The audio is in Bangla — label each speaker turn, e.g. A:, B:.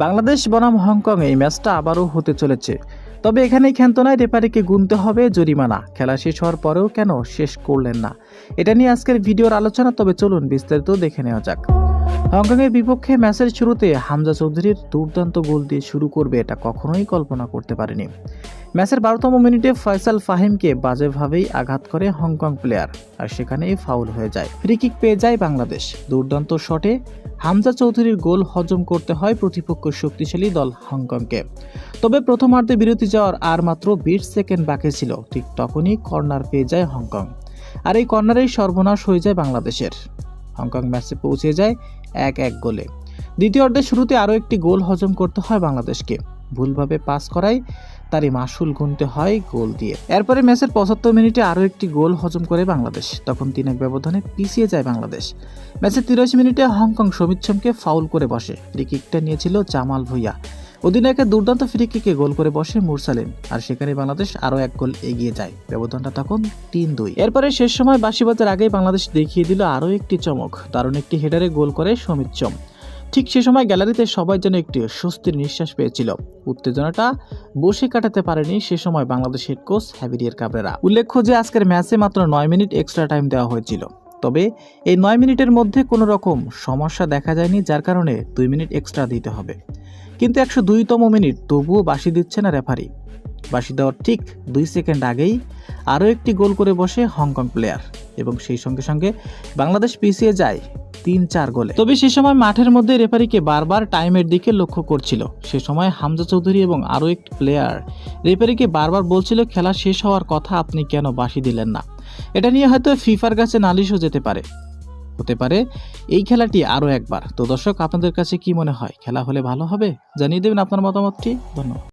A: বাংলাদেশ বনাম হংকং এই ম্যাচটা আবারও হতে চলেছে। তবে এখানেই ক্ষান্ত নয়, রেফারিকে গুনতে হবে জরিমানা। খেলা শেষ হওয়ার পরেও কেন শেষ করলেন না, এটা নিয়ে আজকের ভিডিওর আলোচনা। তবে চলুন বিস্তারিত দেখে নেওয়া যাক। হংকংয়ের বিপক্ষে ম্যাচের শুরুতে হামজা চৌধুরীর দুর্দান্ত গোল দিয়ে শুরু করবে, এটা কখনোই কল্পনা করতে পারেনি। ম্যাচের 12তম মিনিটে ফয়সাল ফাহিমকে বাজেভাবেই আঘাত করে হংকং প্লেয়ার, আর সেখানেই ফাউল হয়ে যায়। ফ্রি কিক পেয়ে যায় বাংলাদেশ। দুর্দান্ত শটে হামজা চৌধুরীর গোল হজম করতে হয় প্রতিপক্ষ শক্তিশালী দল হংকংকে। তবে প্রথমার্ধে বিরতি যাওয়ার আর মাত্র 20 সেকেন্ড বাকি ছিল, ঠিক তখনই কর্নার পেয়ে যায় হংকং, আর এই কর্নারেই সর্বনাশ হয়ে যায় বাংলাদেশের। হংকং ম্যাচে পৌঁছে যায় 1-1 গোলে। দ্বিতীয়ার্ধের শুরুতে আরও একটি গোল হজম করতে হয় বাংলাদেশকে। ভুলভাবে পাস করায় তারই মাসুল গুনতে হয় গোল দিয়ে। এরপরে ম্যাচের 75 মিনিটে আরও একটি গোল হজম করে বাংলাদেশ। তখন 3-1 ব্যবধানে পিছিয়ে যায় বাংলাদেশ। ম্যাচের 83 মিনিটে হংকং সমিচ্ছমকে ফাউল করে বসে। ফ্রি কিকটা নিয়েছিল জামাল ভুঁইয়া। অধিনায়কের দুর্দান্ত ফ্রি কিকে গোল করে বসে মুরসালিন, আর সেখানে বাংলাদেশ আরও 1 গোল এগিয়ে যায়। ব্যবধানটা তখন 3-2। এরপরে শেষ সময় বাঁশি বাজার আগেই বাংলাদেশ দেখিয়ে দিল আরও একটি চমক। দারুণ একটি হেডারে গোল করে সমিচ্ছম। ঠিক সে সময় গ্যালারিতে সবাই যেন একটি স্বস্তির নিঃশ্বাস পেয়েছিল। উত্তেজনাটা বসে কাটাতে পারেনি সে সময় বাংলাদেশ হেড কোচ হ্যাভিরিয়ার কাবরেরা। উল্লেখ্য যে আজকের ম্যাচে মাত্র 9 মিনিট এক্সট্রা টাইম দেওয়া হয়েছিল। তবে এই 9 মিনিটের মধ্যে কোনো রকম সমস্যা দেখা যায়নি, যার কারণে 2 মিনিট এক্সট্রা দিতে হবে। কিন্তু 102তম মিনিট তবুও বাঁশি দিচ্ছে না রেফারি। বাঁশি দেওয়ার ঠিক 2 সেকেন্ড আগেই আরও একটি গোল করে বসে হংকং প্লেয়ার, এবং সেই সঙ্গে সঙ্গে বাংলাদেশ পিছিয়ে যায় 3-4 গোলে। তবে সে সময় মাঠের মধ্যে রেফারিকে বারবার টাইমের দিকে লক্ষ্য করছিল। সে সময় হামজা চৌধুরী এবং আরও একটি প্লেয়ার রেফারিকে বারবার বলছিল, খেলা শেষ হওয়ার কথা, আপনি কেন বাঁশি দিলেন না। এটা নিয়ে হয়তো ফিফার কাছে নালিশও হতে পারে এই খেলাটি আরও একবার। তো দর্শক, আপনাদের কাছে কি মনে হয়, খেলা হলে ভালো হবে? জানিয়ে দেবেন আপনার মতামতটি। ধন্যবাদ।